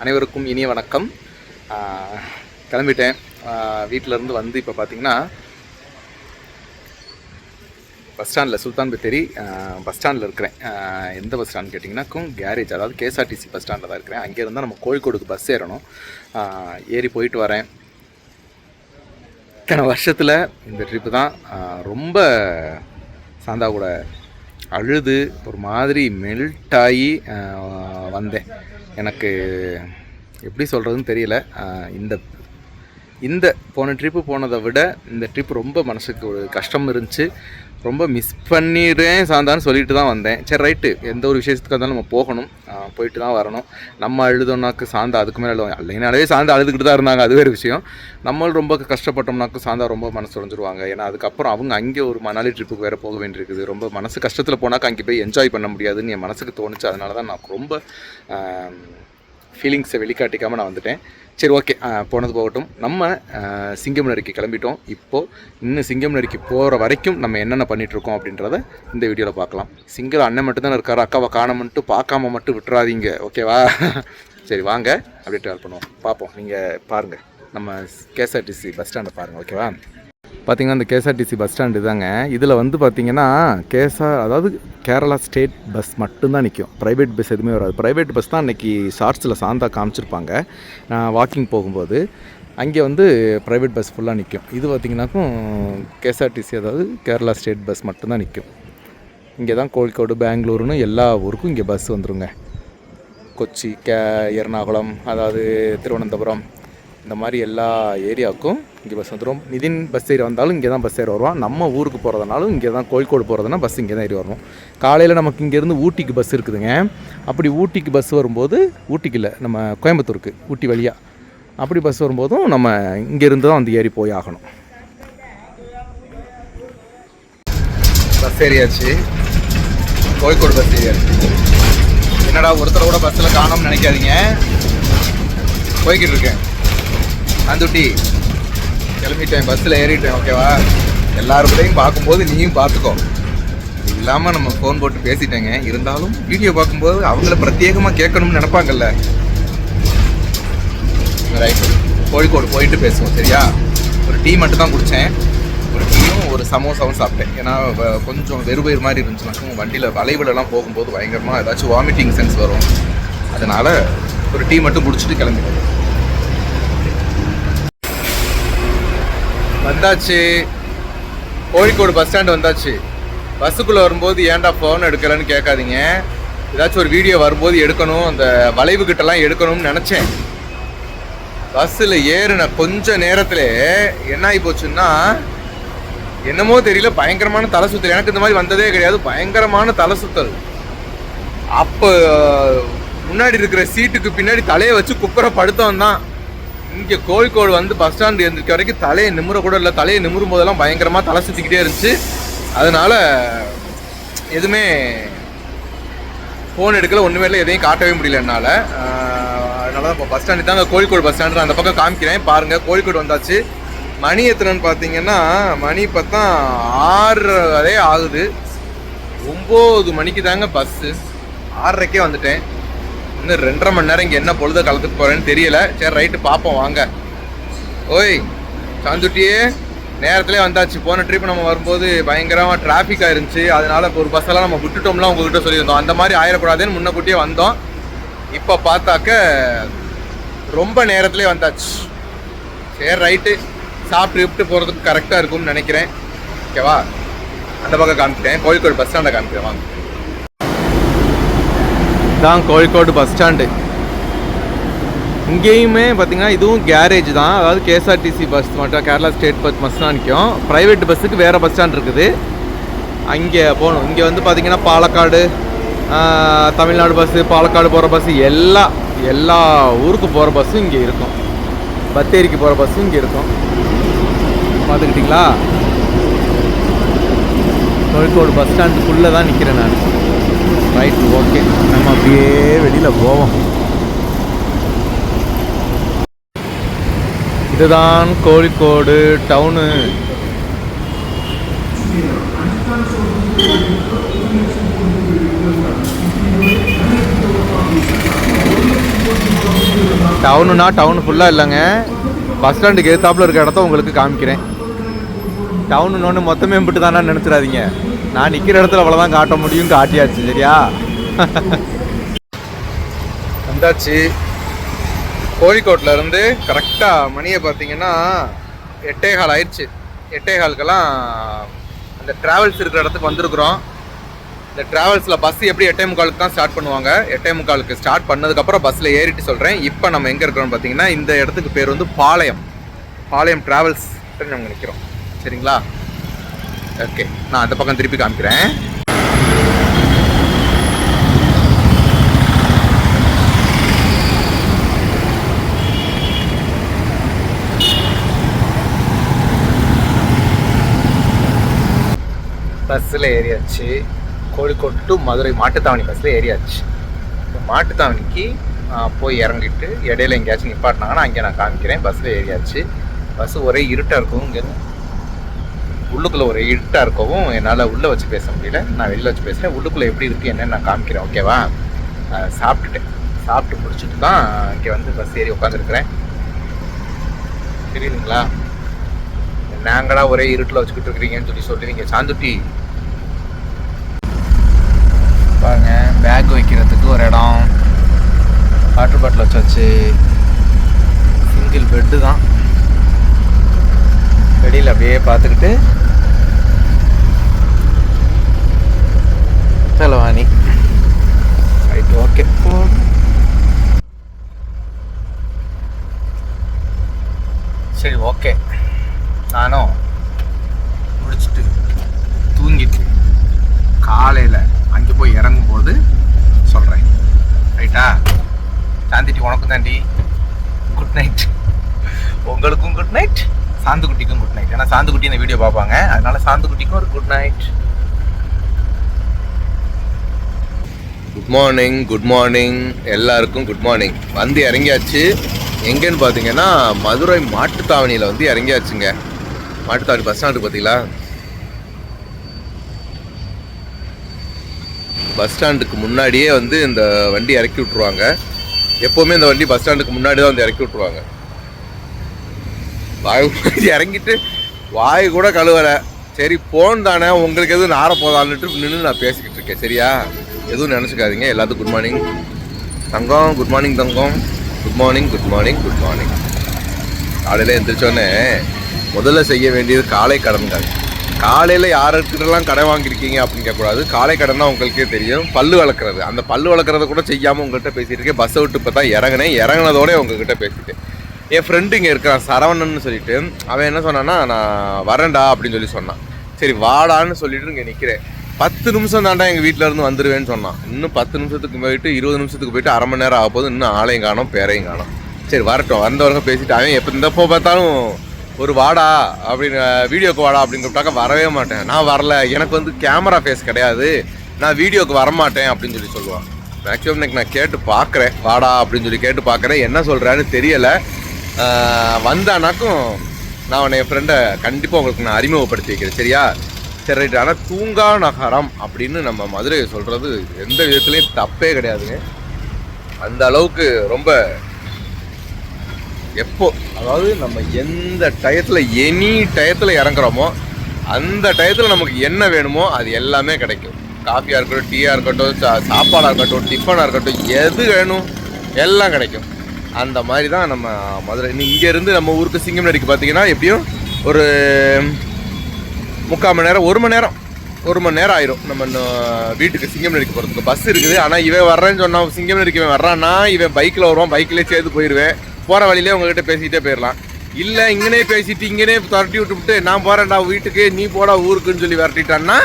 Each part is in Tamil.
அனைவருக்கும் இனிய வணக்கம். கிளம்பிட்டேன். வீட்டிலேருந்து வந்து இப்போ பார்த்தீங்கன்னா பஸ் ஸ்டாண்டில் சுல்தான் பத்தேரி பஸ் ஸ்டாண்டில் இருக்கிறேன். எந்த பஸ் ஸ்டாண்ட் கேட்டிங்கன்னா கேரேஜ், அதாவது கேஎஸ்ஆர்டிசி பஸ் ஸ்டாண்டில் தான் இருக்கிறேன். அங்கே இருந்தால் நம்ம கோழிக்கோடுக்கு பஸ் ஏறணும். ஏறி போயிட்டு வரேன். இத்தனை வருஷத்தில் இந்த ட்ரிப்பு தான் ரொம்ப சாந்தா கூட அழுது ஒரு மாதிரி மெல்ட் ஆகி வந்தேன். எனக்கு எப்படி சொல்கிறதுன்னு தெரியல. இந்த போன ட்ரிப்பு போனதை விட இந்த ட்ரிப் ரொம்ப மனசுக்கு ஒரு கஷ்டம் இருந்துச்சு. ரொம்ப மிஸ் பண்ணிடுறேன் சாந்தான்னு சொல்லிட்டு தான் வந்தேன். சரி ரைட்டு, எந்த ஒரு விஷயத்துக்காக இருந்தாலும் நம்ம போகணும், போயிட்டு தான் வரணும். நம்ம அழுதோம்னாக்கு சாந்தா அதுக்கு மேலே அழுவோம். இல்லைனாலே சாந்தா அழுதுகிட்டு தான் இருந்தாங்க, அது வேறு விஷயம். நம்மளும் ரொம்ப கஷ்டப்பட்டோம்னாக்கு சாந்தா ரொம்ப மனசு உடைஞ்சிருவாங்க. ஏன்னா அதுக்கப்புறம் அவங்க அங்கே ஒரு மணாலி ட்ரிப்புக்கு வேறு போக வேண்டியிருக்குது. ரொம்ப மனசு கஷ்டத்தில் போனாக்கா அங்கே போய் என்ஜாய் பண்ண முடியாதுன்னு என் மனசுக்கு தோணுச்சு. அதனால தான் நான் ரொம்ப ஃபீலிங்ஸை வெளிக்காட்டிக்காமல் நான் வந்துட்டேன். சரி, ஓகே, போனது போகட்டும். நம்ம சிங்கம்நரிக்கு கிளம்பிட்டோம். இப்போது இன்னும் சிங்கம்நரிக்கு போகிற வரைக்கும் நம்ம என்னென்ன பண்ணிகிட்ருக்கோம் அப்படின்றத இந்த வீடியோவில் பார்க்கலாம். சிங்கிள் அண்ணன் மட்டும்தான் இருக்கார், அக்காவை காணாமன்ட்டு பார்க்காம மட்டும் விட்டுறாதீங்க, ஓகேவா? சரி வாங்க அப்படியே ட்ராவல் பண்ணுவோம், பார்ப்போம். நீங்கள் பாருங்கள், நம்ம கேஎஸ்ஆர்டிசி பஸ் ஸ்டாண்டை பாருங்கள், ஓகேவா? பார்த்திங்கன்னா இந்த கேஎஸ்ஆர்டிசி பஸ் ஸ்டாண்டு தாங்க. இதில் வந்து பார்த்திங்கன்னா அதாவது கேரளா ஸ்டேட் பஸ் மட்டும்தான் நிற்கும். ப்ரைவேட் பஸ் எதுவுமே வராது. ப்ரைவேட் பஸ் தான் அன்றைக்கி ஷார்ட்ஸில் சாந்தா காமிச்சிருப்பாங்க. நான் வாக்கிங் போகும்போது அங்கே வந்து ப்ரைவேட் பஸ் ஃபுல்லாக நிற்கும். இது பார்த்திங்கனாக்கும் கேஎஸ்ஆர்டிசி, அதாவது கேரளா ஸ்டேட் பஸ் மட்டும்தான் நிற்கும். இங்கே தான் கோழிக்கோடு, பெங்களூருன்னு எல்லா ஊருக்கும் இங்கே பஸ் வந்துடுங்க. கொச்சி, எர்ணாகுளம், அதாவது திருவனந்தபுரம், இந்த மாதிரி எல்லா ஏரியாவுக்கும் இங்கே பஸ் வந்துடும். நிதின் பஸ் ஏறி வந்தாலும் இங்கே தான் பஸ் ஏறி வருவோம். நம்ம ஊருக்கு போகிறதுனாலும் இங்கே தான், கோழிக்கோடு போகிறதுனா பஸ் இங்கே தான் ஏறி வருவோம். காலையில் நமக்கு இங்கேருந்து ஊட்டிக்கு பஸ் இருக்குதுங்க. அப்படி ஊட்டிக்கு பஸ் வரும்போது, ஊட்டிக்கு இல்லை, நம்ம கோயம்புத்தூருக்கு, ஊட்டி வழியாக அப்படி பஸ் வரும்போதும் நம்ம இங்கேருந்து தான் வந்து ஏறி போய் ஆகணும். பஸ் ஏரியாச்சு, கோழிக்கோடு பஸ் ஏரியாச்சு. என்னடா ஒருத்தர் கூட பஸ்ஸில் காணோம்னு நினைக்காதீங்க, போய்கிட்டு இருக்கேன். ஆந்துட்டி கிளம்பிட்டேன், பஸ்ஸில் ஏறிட்டேன், ஓகேவா? எல்லாருக்கூடையும் பார்க்கும்போது நீயும் பார்த்துக்கோ. இல்லாமல் நம்ம ஃபோன் போட்டு பேசிட்டேங்க. இருந்தாலும் வீடியோ பார்க்கும்போது அவங்கள பிரத்யேகமாக கேட்கணும்னு நினைப்பாங்கல்ல. ரைட்டு, கோழிக்கோடு போயிட்டு பேசுவோம், சரியா? ஒரு டீ மட்டும் தான் குடித்தேன். ஒரு டீயும் ஒரு சமோசாவும் சாப்பிட்டேன். ஏன்னா கொஞ்சம் வெறுவயிறு மாதிரி இருந்துச்சுனாக்கும் வண்டியில் வளைவுலலாம் போகும்போது பயங்கரமாக ஏதாச்சும் வாமிட்டிங் சென்ஸ் வரும். அதனால் ஒரு டீ மட்டும் குடிச்சிட்டு கிளம்பிட்டேன். வந்தாச்சு, கோழிக்கோடு பஸ் ஸ்டாண்டு வந்தாச்சு. பஸ்ஸுக்குள்ளே வரும்போது ஏன்டா ஃபோன் எடுக்கலைன்னு கேட்காதீங்க. ஏதாச்சும் ஒரு வீடியோ வரும்போது எடுக்கணும், அந்த வளைவுக்கிட்டலாம் எடுக்கணும்னு நினச்சேன். பஸ்ஸில் ஏறின கொஞ்ச நேரத்தில் என்ன ஆகி போச்சுன்னா, என்னமோ தெரியல, பயங்கரமான தலை சுத்தல். எனக்கு இந்த மாதிரி வந்ததே கிடையாது, பயங்கரமான தலை சுத்தல். அப்போ முன்னாடி இருக்கிற சீட்டுக்கு பின்னாடி தலையை வச்சு குப்புற படுத்தவன் தான். இங்கே கோழிக்கோடு வந்து பஸ் ஸ்டாண்டு இருந்துக்க வரைக்கும் தலையை நிமிர கூட இல்லை. தலையை நிமிரும் போதெல்லாம் பயங்கரமாக தலை சுற்றிக்கிட்டே இருந்துச்சு. அதனால் எதுவுமே ஃபோன் எடுக்கல, ஒன்றுமே இல்லை, எதையும் காட்டவே முடியல என்னால். அதனால தான் இப்போ பஸ் ஸ்டாண்டு தாங்க, கோழிக்கோடு பஸ் ஸ்டாண்டு அந்த பக்கம் காமிக்கிறேன் பாருங்கள். கோழிக்கோடு வந்தாச்சு. மணி எத்தனைன்னு பார்த்தீங்கன்னா, மணி பார்த்தா 6 ஆகுது. 9 மணிக்கு தாங்க பஸ்ஸு. 6:30 வந்துட்டேன். இன்னும் 2.5 மணி நேரம் இங்கே என்ன பொழுத கலந்துட்டு போகிறேன்னு தெரியல. சரி ரைட்டு, பார்ப்போம் வாங்க. ஓய் சாந்துட்டியே, நேரத்துலேயே வந்தாச்சு. போன ட்ரிப் நம்ம வரும்போது பயங்கரமாக டிராஃபிக்காக இருந்துச்சு. அதனால் இப்போ ஒரு பஸ்ஸெல்லாம் நம்ம விட்டுட்டோம்லாம் உங்கள்கிட்ட சொல்லியிருந்தோம். அந்த மாதிரி ஆயிடக்கூடாதுன்னு முன்னக்கூட்டியே வந்தோம். இப்போ பார்த்தாக்க ரொம்ப நேரத்துலேயே வந்தாச்சு. சரி ரைட்டு, சாப்பிட்டு போகிறதுக்கு கரெக்டாக இருக்கும்னு நினைக்கிறேன், ஓகேவா? அந்த பக்கம் காமிக்கிறேன், கோழிக்கோடு பஸ் ஸ்டாண்டை காமிக்கிறேன் வாங்க. தான் கோழிக்கோடு பஸ் ஸ்டாண்டு. இங்கேயுமே பார்த்திங்கன்னா இதுவும் கேரேஜ் தான், அதாவது கேஎஸ்ஆர்டிசி பஸ் மட்டும், கேரளா ஸ்டேட் பஸ் தான் நிற்கும். ப்ரைவேட் பஸ்ஸுக்கு வேறு பஸ் ஸ்டாண்ட் இருக்குது, அங்கே போகணும். இங்கே வந்து பார்த்திங்கன்னா பாலக்காடு, தமிழ்நாடு பஸ்ஸு, பாலக்காடு போகிற பஸ்ஸு, எல்லா ஊருக்கு போகிற பஸ்ஸும் இங்கே இருக்கும். பத்தேரிக்கு போகிற பஸ்ஸும் இங்கே இருக்கும். பார்த்துக்கிட்டிங்களா? கோழிக்கோடு பஸ் ஸ்டாண்டுக்குள்ளே தான் நிற்கிறேன் நான். ரைட், ஓகே, நம்ம அப்படியே வெளியில் போவோம். இதுதான் கோழிக்கோடு டவுனு. டவுனுனா டவுன் ஃபுல்லாக இல்லைங்க, பஸ் ஸ்டாண்டுக்கு எதிர்த்தாப்புல இருக்க இடத்த உங்களுக்கு காமிக்கிறேன். டவுனுன்னு மொத்தமே எம்பிட்டு தானே நினச்சிடாதீங்க. நான் நிற்கிற இடத்துல அவ்வளோதான் காட்ட முடியும், காட்டியாச்சு. சரியா? வந்தாச்சு. கோழிக்கோட்டிலேருந்து கரெக்டாக மணியை பார்த்தீங்கன்னா 8:15 ஆயிடுச்சு. 8:15க்கெல்லாம் அந்த ட்ராவல்ஸ் இருக்கிற இடத்துக்கு வந்திருக்கிறோம். இந்த ட்ராவல்ஸில் பஸ் எப்படி 8:45 தான் ஸ்டார்ட் பண்ணுவாங்க. 8:45 ஸ்டார்ட் பண்ணதுக்கப்புறம் பஸ்ஸில் ஏறிட்டு சொல்கிறேன். இப்போ நம்ம எங்கே இருக்கிறோம்னு பார்த்தீங்கன்னா, இந்த இடத்துக்கு பேர் வந்து பாளையம் ட்ராவல்ஸ் நம்ம நிற்கிறோம். சரிங்களா? ஓகே, நான் அந்த பக்கம் திருப்பி காமிக்கிறேன். பஸ்ஸில் ஏறியாச்சு. கோழிக்கோட் டு மதுரை மாட்டுத்தாவணி பஸ்ஸில் ஏறியாச்சு. மாட்டுத்தாவணிக்கு போய் இறங்கிட்டு இடையில எங்கேயாச்சும் நிப்பாட்டினாங்கன்னா அங்கே நான் காமிக்கிறேன். பஸ்ஸில் ஏறியாச்சு. பஸ்ஸு ஒரே இருட்டாக இருக்கவும், இங்கே உள்ளுக்குள்ளே ஒரே இருட்டாக இருக்கவும் என்னால் உள்ளே வச்சு பேச முடியல. நான் வெளியில் வச்சு பேசுகிறேன். உள்ளுக்குள்ளே எப்படி இருக்குது என்னன்னு நான் காமிக்கிறேன். ஓகேவா? சாப்பிட்டு முடிச்சுட்டு தான் இங்கே வந்து பஸ் ஏறி உட்காந்துருக்குறேன். தெரியுதுங்களா? நாங்களா ஒரே இருட்டில் வச்சுக்கிட்டு இருக்கிறீங்கன்னு சொல்லுவீங்க. சாந்துட்டி பாருங்க, பேக் வைக்கிறதுக்கு ஒரு இடம், வாட்டர் பாட்டில் வச்சாச்சு. சிங்கிள் பெட்டு தான். வெளியில் அப்படியே பார்த்துக்கிட்டு தலைவாணி. Right, okay. சரி, ஓகே. நானும் முடிச்சுட்டு தூங்கிட்டு காலையில் அங்கே போய் இறங்கும்போது சொல்கிறேன். ரைட்டா? சாந்திட்டி உனக்கும் தாண்டி குட் நைட். உங்களுக்கும் குட் நைட், சாந்துக்குட்டிக்கும் குட் நைட். ஏன்னா சாந்துக்குட்டி இந்த வீடியோ பார்ப்பாங்க, அதனால சாந்துக்குட்டிக்கும் ஒரு குட் நைட். குட் மார்னிங் எல்லாருக்கும் குட் மார்னிங். வந்து இறங்கியாச்சு. எங்கேன்னு பார்த்தீங்கன்னா மதுரை மாட்டுத்தாவணியில் வந்து இறங்கியாச்சுங்க. மாட்டுத்தாவணி பஸ் ஸ்டாண்டு பார்த்தீங்களா? பஸ் ஸ்டாண்டுக்கு முன்னாடியே வந்து இந்த வண்டி இறக்கி விட்ருவாங்க. எப்போவுமே இந்த வண்டி பஸ் ஸ்டாண்டுக்கு முன்னாடி தான் வந்து இறக்கி விட்ருவாங்க. இறங்கிட்டு வாய் கூட கழுவலை. சரி, போன் தானே, உங்களுக்கு எதுவும் நார போதான்னுட்டு நின்று நான் பேசிக்கிட்டு இருக்கேன். சரியா? எதுவும் நினச்சிக்காதீங்க. எல்லாத்துக்கும் குட் மார்னிங் தங்கம். குட் மார்னிங் தங்கம். Good morning. காலையில் எழுந்திரிச்சோன்னே முதல்ல செய்ய வேண்டியது காலை கடன்கள். காலையில் யாருக்கிட்டலாம் கடை வாங்கியிருக்கீங்க அப்படின்னு கேட்கக்கூடாது. காலை கடன் தான் உங்களுக்கே தெரியும். பல்லு வளர்க்குறது, அந்த பல்லு வளர்க்குறத கூட செய்யாமல் உங்கள்கிட்ட பேசிகிட்டு இருக்கேன். பஸ்ஸை விட்டு இப்போ தான் இறங்கினதோட உங்ககிட்ட பேசிட்டு என் ஃப்ரெண்டு இங்கே இருக்கிறான் சரவணன்னு சொல்லிட்டு, அவன் என்ன சொன்னான்னா, நான் வரேன்டா அப்படின்னு சொன்னான். சரி வாடான்னு சொல்லிட்டு இங்கே நிற்கிறேன். 10 நிமிஷம் தாண்டா எங்கள் வீட்டிலேருந்து வந்துடுவேன்னு சொன்னான். இன்னும் 10 நிமிஷத்துக்கு போயிட்டு 20 நிமிஷத்துக்கு போயிட்டு அரை மணி நேரம் ஆக போகுது. இன்னும் ஆளையும் காணோம், பேரையும் காணோம். சரி வரட்டும், வந்தவங்க பேசிட்டு அவன் எப்போ இந்தப்போ பார்த்தாலும் ஒரு வாடா அப்படின்னு, வீடியோக்கு வாடா அப்படின்னு கூப்பிட்டாக்க வரவே மாட்டேன். நான் வரல, எனக்கு வந்து கேமரா ஃபேஸ் கிடையாது, நான் வீடியோக்கு வரமாட்டேன் அப்படின்னு சொல்லுவான். மேக்ஸிமம் இன்னைக்கு நான் கேட்டு பார்க்குறேன், வாடா அப்படின்னு கேட்டு பார்க்குறேன். என்ன சொல்கிறான்னு தெரியலை. வந்தானாக்கும் நான் அவனை என் ஃப்ரெண்டை கண்டிப்பாக உங்களுக்கு நான் அறிமுகப்படுத்தி வைக்கிறேன். சரியா? சரி ரைட். ஆனால் தூங்கா நகரம் அப்படின்னு நம்ம மதுரையை சொல்கிறது எந்த விதத்துலேயும் தப்பே கிடையாதுங்க. அந்த அளவுக்கு ரொம்ப எப்போ, அதாவது நம்ம எந்த டயத்தில் எனி டயத்தில் இறங்குறோமோ அந்த டயத்தில் நமக்கு என்ன வேணுமோ அது எல்லாமே கிடைக்கும். காஃபியாக இருக்கட்டும், டீயாக இருக்கட்டும், சாப்பாடாக இருக்கட்டும், டிஃபனாக இருக்கட்டும், எது வேணும் எல்லாம் கிடைக்கும். அந்த மாதிரி தான் நம்ம மதுரை. இங்கேருந்து நம்ம ஊருக்கு சிங்கம்நேரிக்கு பார்த்தீங்கன்னா எப்படியும் ஒரு 3/4 மணி நேரம், 1 மணி நேரம் ஆயிரும் நம்ம வீட்டுக்கு சிங்கம்நேரிக்கு போகிறதுக்கு. பஸ் இருக்குது, ஆனால் இவன் வர்றேன்னு சொன்னான், சிங்கம்நேரிக்கு இவன் வர்றான்னா இவன் பைக்கில் வருவான், பைக்கிலே சேர்த்து போயிடுவேன். போகிற வழியிலே உங்ககிட்ட பேசிக்கிட்டே போயிடலாம். இல்லை இங்கனே பேசிட்டு இங்கனே துரட்டி விட்டுவிட்டு நான் போகிறேன்டா வீட்டுக்கு, நீ போடா ஊருக்குன்னு சொல்லி விரட்டிட்டான்னா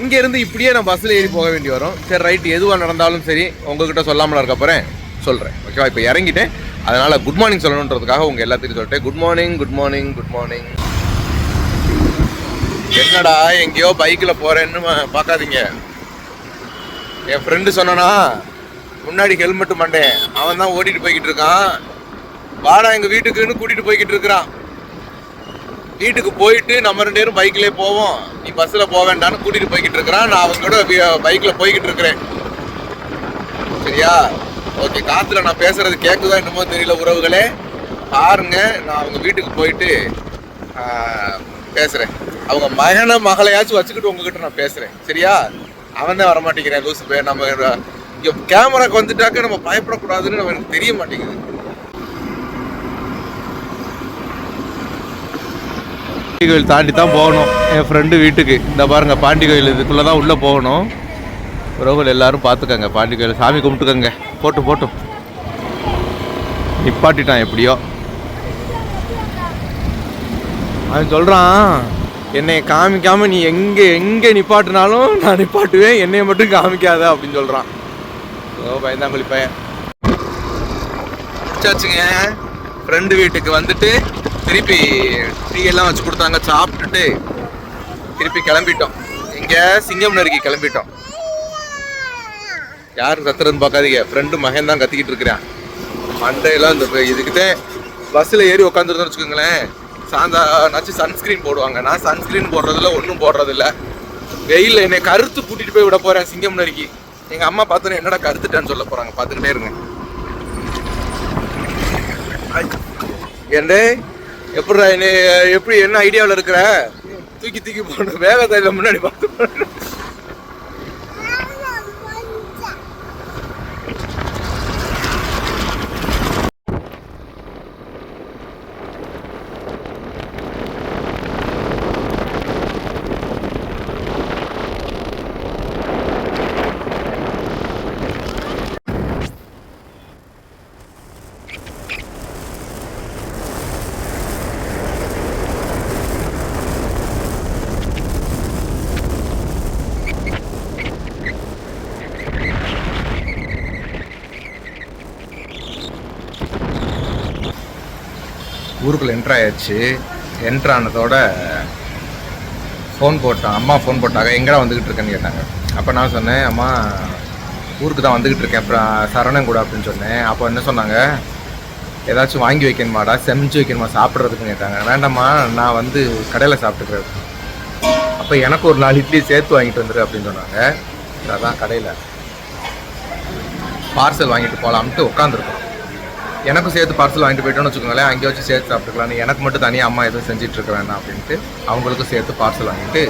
இங்கேருந்து இப்படியே நான் பஸ்ஸில் ஏறி போக வேண்டி வரும். சரி ரைட்டு, எதுவாக நடந்தாலும் சரி உங்ககிட்ட சொல்லாமல் இருக்க போகிறேன், சொல்கிறேன். ஓகேவா? இப்போ இறங்கிட்டேன், அதனால் குட் மார்னிங் சொல்லணுன்றதுக்காக உங்கள் எல்லாத்தையும் சொல்லிட்டேன். Good morning. என்னடா எங்கேயோ பைக்கில் போகிறேன்னு பார்க்காதீங்க. என் ஃப்ரெண்டு சொன்னானா முன்னாடி ஹெல்மெட்டு மாட்டேன், அவன் தான் ஓட்டிகிட்டு போய்கிட்டு இருக்கான். வாடா எங்கள் வீட்டுக்குன்னு கூட்டிகிட்டு போய்கிட்டு இருக்கிறான். வீட்டுக்கு போயிட்டு நம்ம 2 பேரும் பைக்கிலே போவோம், நீ பஸ்ஸில் போக வேண்டான்னு கூட்டிகிட்டு போய்கிட்டு இருக்கிறான். நான் அவங்களோட பைக்கில் போய்கிட்டு இருக்கிறேன். சரியா? ஓகே, காத்துல நான் பேசுறது கேட்குதா என்னமோ தெரியல உறவுகளே. பாருங்க, நான் அவங்க வீட்டுக்கு போயிட்டு பேசுறேன். அவங்க மகளையாச்சும் வச்சுக்கிட்டு உங்ககிட்ட நான் பேசுறேன், சரியா? அவன் தான் வரமாட்டேங்கிறேன் லூசு போய். நம்ம இங்க கேமராக்கு வந்துட்டாக்க நம்ம பயப்படக்கூடாதுன்னு நமக்கு தெரிய மாட்டேங்குது. பாண்டி கோயில் தாண்டி தான் போகணும் என் ஃப்ரெண்டு வீட்டுக்கு. இந்த பாருங்க, பாண்டி கோயில் இதுக்குள்ளே தான் உள்ளே போகணும். உறவுகள் எல்லாரும் பார்த்துக்கங்க, பாண்டி கோயில் சாமி கும்பிட்டுக்கங்க. போட்டும் நிப்பாட்டிட்டான் எப்படியோ. அவன் சொல்கிறான், என்னை காமிக்காமல் நீ எங்கே நிப்பாட்டினாலும் நான் நிப்பாட்டுவேன், என்னையை மட்டும் காமிக்காத அப்படின்னு சொல்கிறான். ஓ பயந்தாங்குழி பையன். சாச்சுங்க, ஃப்ரெண்டு வீட்டுக்கு வந்துட்டு திருப்பி டீ எல்லாம் வச்சு கொடுத்தாங்க, சாப்பிட்டுட்டு திருப்பி கிளம்பிட்டோம். இங்கே சிங்கம் நறுக்கி கிளம்பிட்டோம். யாரும் கத்துறதுன்னு பார்க்காதீங்க, ஃப்ரெண்டு மகன் தான் கத்திக்கிட்டு இருக்கிறான். மண்டையெல்லாம் இந்த இதுக்குதான் பஸ்ஸில் ஏறி உட்காந்துருந்தோம்னு வச்சுக்கோங்களேன், சாந்தாச்சு சன்ஸ்கிரீன் போடுவாங்க. நான் சன்ஸ்கிரீன் போடுறதில்ல, ஒன்றும் போடுறதில்ல. வெயிலில் என்னை கருத்து கூட்டிகிட்டு போய் விட போகிறேன் சிங்கம் நறுக்கி. எங்கள் அம்மா பார்த்தோன்னே என்னடா கருத்துட்டான்னு சொல்ல போகிறாங்க, பார்த்துக்கிட்டே இருங்க. ஏண்டே எப்படிடா எப்படி என்ன ஐடியாவில் இருக்கிற? தூக்கி போகணும், வேகத்தை முன்னாடி பார்த்து. ஊருக்குள்ளே என்ட்ராயாச்சு. என்ட்ரானதோட ஃபோன் போட்டான், அம்மா ஃபோன் போட்டாங்க, எங்கடா வந்துக்கிட்டு இருக்கேன்னு கேட்டாங்க. அப்போ நான் சொன்னேன், அம்மா ஊருக்கு தான் வந்துக்கிட்டு இருக்கேன், அப்புறம் சரவணன் கூட அப்படின்னு சொன்னேன். அப்போ என்ன சொன்னாங்க, ஏதாச்சும் வாங்கி வைக்கணுமாடா, செஞ்சு வைக்கணுமா சாப்பிட்றதுக்குன்னு கேட்டாங்க. வேண்டாம்மா, நான் வந்து கடையில் சாப்பிட்டுக்கிறேன். அப்போ எனக்கு ஒரு 4 இட்லி சேர்த்து வாங்கிட்டு வந்துடு அப்படின்னு சொன்னாங்க. அதான் கடையில் பார்சல் வாங்கிட்டு போகலாம்ட்டு உட்காந்துருக்கோம். எனக்கும் சேர்த்து பார்சல் வாங்கிட்டு போயிட்டோன்னு வச்சுக்கோங்களேன், அங்கே வச்சு சேர்த்து சாப்பிட்டுக்கலான்னு. எனக்கு மட்டும் தனியாக அம்மா எதுவும் செஞ்சுட்டு இருக்க வேண்டாம் அப்படின்ட்டு அவங்களுக்கும் சேர்த்து பார்சல் வாங்கிட்டு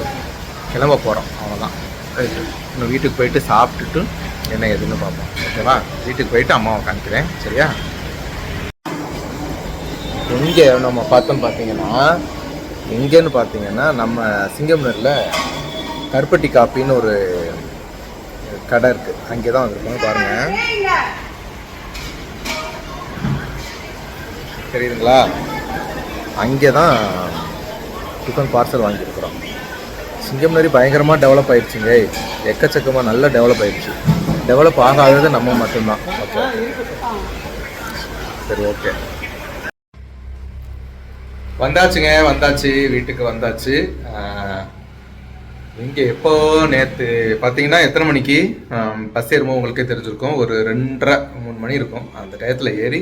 கிளம்ப போகிறோம். அவ்வளோதான். இன்னும் வீட்டுக்கு போயிட்டு சாப்பிட்டுட்டு என்ன எதுன்னு பார்ப்போம், ஓகேவா? வீட்டுக்கு போயிட்டு அம்மாவை காமிக்கிறேன், சரியா? எங்கே நம்ம பார்த்தோன்னு பார்த்தீங்கன்னா, எங்கேன்னு பார்த்தீங்கன்னா நம்ம சிங்கம்னூரில் கருப்பட்டி காப்பின்னு ஒரு கடை இருக்குது, அங்கே தான் வந்திருக்கோம். பாருங்கள், தெரியுதுங்களா? அங்கே தான் டிஃபன் பார்சல் வாங்கியிருக்கிறோம். சிங்கம்னரி பயங்கரமாக டெவலப் ஆயிடுச்சுங்க, எக்கச்சக்கமாக நல்லா டெவலப் ஆயிடுச்சு. டெவலப் ஆகாதது நம்ம மட்டும்தான். ஓகே, சரி, ஓகே. வந்தாச்சு, வீட்டுக்கு வந்தாச்சு. இங்கே எப்போ நேற்று பார்த்தீங்கன்னா எத்தனை மணிக்கு பஸ் ஏறுமோ உங்களுக்கே தெரிஞ்சிருக்கும், ஒரு 2:30-3 மணி இருக்கும். அந்த டயத்தில் ஏறி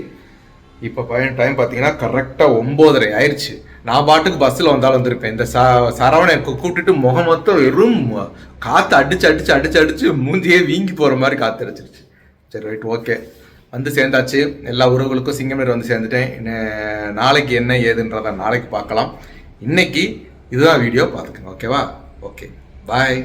இப்போ டைம் பார்த்தீங்கன்னா கரெக்டாக 9:30 ஆயிடுச்சு. நான் பாட்டுக்கு பஸ்ஸில் வந்தாலும் வந்திருப்பேன். இந்த சரவணை கூப்பிட்டுட்டு முகம் மொத்தம் வெறும் காற்று அடிச்சு மூஞ்சியே வீங்கி போகிற மாதிரி காற்று அடிச்சிருச்சு. சரி, ரைட், ஓகே. வந்து சேர்ந்தாச்சு. எல்லா உறவுகளுக்கும் சிங்கமேர் வந்து சேர்ந்துட்டேன். நாளைக்கு என்ன ஏதுன்றதை நாளைக்கு பார்க்கலாம். இன்னைக்கு இதுதான் வீடியோ, பார்த்துக்கங்க, ஓகேவா? ஓகே, பாய்.